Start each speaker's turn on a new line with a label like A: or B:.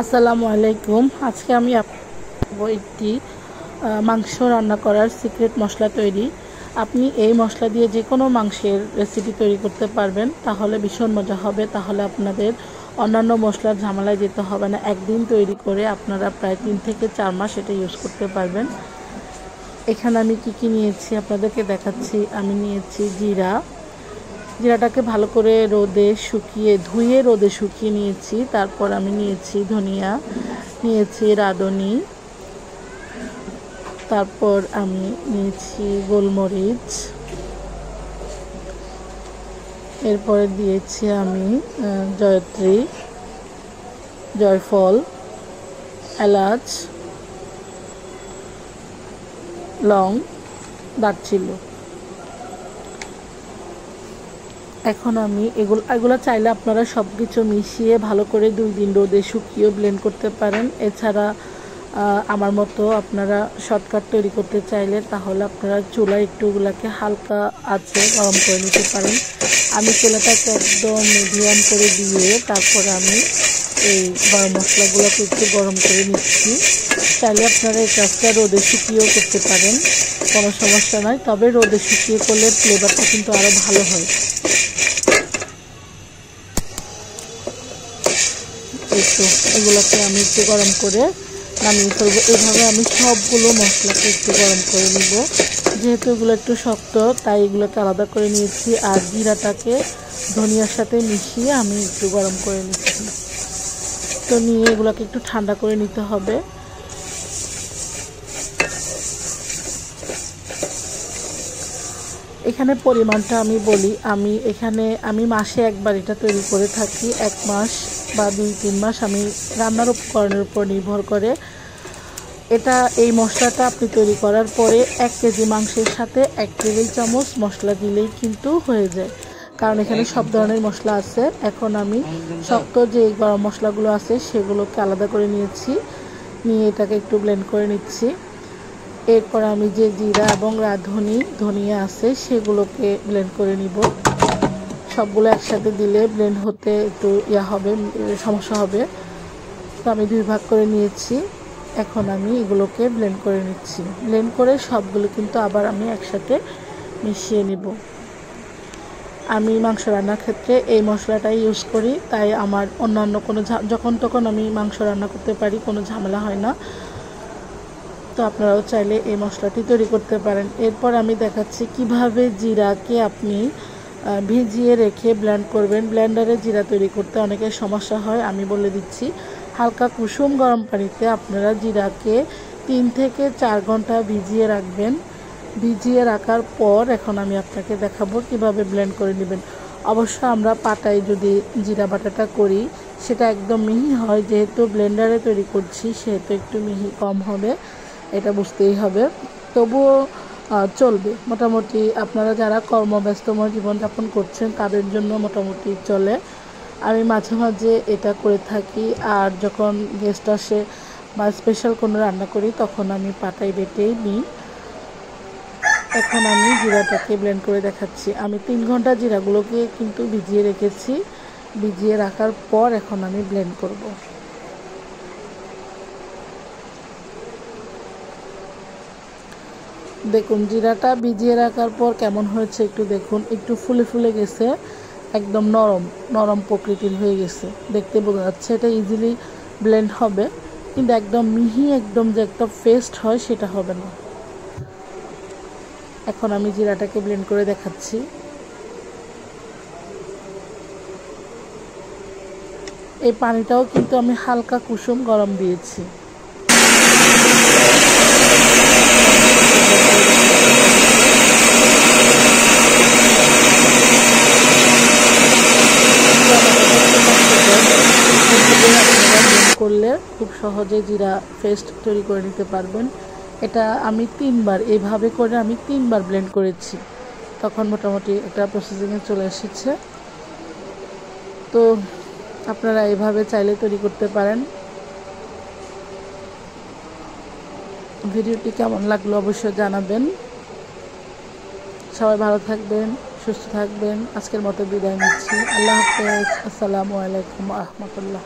A: আসসালামু আলাইকুম। আজকে আমি একটি মাংস রান্না করার সিক্রেট মশলা তৈরি। আপনি এই মশলা দিয়ে যে কোনো মাংসের রেসিপি তৈরি করতে পারবেন, তাহলে ভীষণ মজা হবে। তাহলে আপনাদের অন্যান্য মশলার ঝামেলায় যেতে হবে না। একদিন তৈরি করে আপনারা প্রায় 3 থেকে 4 মাস এটা ইউজ করতে পারবেন। এখানে আমি কি নিয়েছি আপনাদেরকে দেখাচ্ছি। আমি নিয়েছি জিরাটাকে ভালো করে ধুয়ে রোদে শুকিয়ে নিয়েছি। তারপর আমি নিয়েছি ধনিয়া, নিয়েছি রাঁধুনি, তারপর আমি নিয়েছি গোলমরিচ, এরপরে দিয়েছি আমি জয়ত্রী, জয়ফল, এলাচ, লং, দারচিনি। এখন আমি এগুলো চাইলে আপনারা সব কিছু মিশিয়ে ভালো করে 2 দিন রোদে শুকিয়ে ব্লেন্ড করতে পারেন। এছাড়া আমার মতো আপনারা শর্টকাট তৈরি করতে চাইলে তাহলে আপনারা চুলায় একটুগুলোকে হালকা আঁচে গরম করে নিতে পারেন। আমি চুলাটাকে একদম মিডিয়াম করে দিয়ে তারপরে আমি এই গরম মশলাগুলোকে একটু গরম করে নিচ্ছি। চাইলে আপনারা এই কাজটা রোদে শুকিয়েও করতে পারেন, কোনো সমস্যা নয়। তবে রোদে শুকিয়ে করলে ফ্লেভারটা কিন্তু আরও ভালো হয়। এগুলোকে আমি একটু গরম করে নামিয়ে ফেলবো। এইভাবে আমি সবগুলো মশলাকে একটু গরম করে নিব। যেহেতু এগুলো একটু শক্ত, তাই এগুলোকে আলাদা করে নিয়েছি। আর জিরাটাকে ধনিয়ার সাথে মিশিয়ে আমি একটু গরম করে নিচ্ছি। তো নিয়ে এগুলোকে একটু ঠান্ডা করে নিতে হবে। এখানে পরিমাণটা আমি বলি, আমি মাসে একবার এটা তৈরি করে থাকি। 1 মাস বা 2-3 মাস আমি রান্নার উপকরণের উপর নির্ভর করে। এই মশলাটা আপনি তৈরি করার পরে 1 কেজি মাংসের সাথে 1 টেবিল চামচ মশলা দিলেই কিন্তু হয়ে যায়, কারণ এখানে সব ধরনের মশলা আছে। এখন আমি শক্ত যে গরম মশলাগুলো আছে সেগুলোকে আলাদা করে নিয়ে এটাকে একটু ব্লেন্ড করে নিচ্ছি। এরপর আমি যে জিরা এবং ধনিয়া আছে সেগুলোকে ব্লেন্ড করে নিব। সবগুলো একসাথে দিলে ব্লেন্ড হতে একটু সমস্যা হবে। তো আমি 2 ভাগ করে নিয়েছি। এখন আমি এগুলোকে ব্লেন্ড করে নিচ্ছি। ব্লেন্ড করে সবগুলো কিন্তু আবার আমি একসাথে মিশিয়ে নিব। আমি মাংস রান্নার ক্ষেত্রে এই মশলাটাই ইউজ করি, তাই আমার অন্যান্য কোনো যখন তখন আমি মাংস রান্না করতে পারি, কোনো ঝামেলা হয় না। তো আপনারাও চাইলে এই মশলাটি তৈরি করতে পারেন। এরপর আমি দেখাচ্ছি কিভাবে জিরাকে আপনি ভিজিয়ে রেখে ব্লেন্ড করবেন। ব্লেন্ডারে জিরা তৈরি করতে অনেকের সমস্যা হয়, আমি বলে দিচ্ছি। হালকা কুসুম গরম পানিতে আপনারা জিরাকে 3 থেকে 4 ঘন্টা ভিজিয়ে রাখবেন। ভিজিয়ে রাখার পর এখন আমি আপনাকে দেখাবো কিভাবে ব্লেন্ড করে নেবেন। অবশ্য আমরা পাটায় যদি জিরা বাটাটা করি সেটা একদম মিহি হয়, যেহেতু ব্লেন্ডারে তৈরি করছি সেহেতু একটু মিহি কম হবে, এটা বুঝতেই হবে। তবুও চলবে মোটামুটি। আপনারা যারা কর্মব্যস্তময় জীবনযাপন করছেন তাদের জন্য মোটামুটি চলে। আমি মাঝে মাঝে এটা করে থাকি, আর যখন গেস্ট আসে বা স্পেশাল কোনো রান্না করি তখন আমি পাটায় বেটেই নিই। এখন আমি জিরাটাকে ব্লেন্ড করে দেখাচ্ছি। আমি 3 ঘন্টা জিরাগুলোকে কিন্তু ভিজিয়ে রেখেছি। ভিজিয়ে রাখার পর এখন আমি ব্লেন্ড করব। দেখুন জিরাটা ভিজিয়ে রাখার পর কেমন হয়েছে একটু দেখুন। একটু ফুলে গেছে, একদম নরম প্রকৃতির হয়ে গেছে। দেখতে বোঝা যাচ্ছে এটা ইজিলি ব্লেন্ড হবে, কিন্তু একদম মিহি একদম যে একটা পেস্ট হয় সেটা হবে না। এখন আমি জিরাটাকে ব্লেন্ড করে দেখাচ্ছি। এই পানিটাও কিন্তু আমি হালকা কুসুম গরম দিয়েছি। করলে খুব সহজে জিরা পেস্ট তৈরি করে নিতে পারবেন। এটা আমি 3 বার এইভাবে করে আমি 3 বার ব্লেন্ড করেছি, তখন মোটামুটি একটা প্রসেসিংয়ে চলে এসেছে। তো আপনারা এইভাবে চাইলে তৈরি করতে পারেন। ভিডিওটি কেমন লাগলো অবশ্যই জানাবেন। সবাই ভালো থাকবেন, সুস্থ থাকবেন। আজকের মতো বিদায় নিচ্ছি। আল্লাহ হাফেজ। আসসালামু আলাইকুম ওয়া রাহমাতুল্লাহ।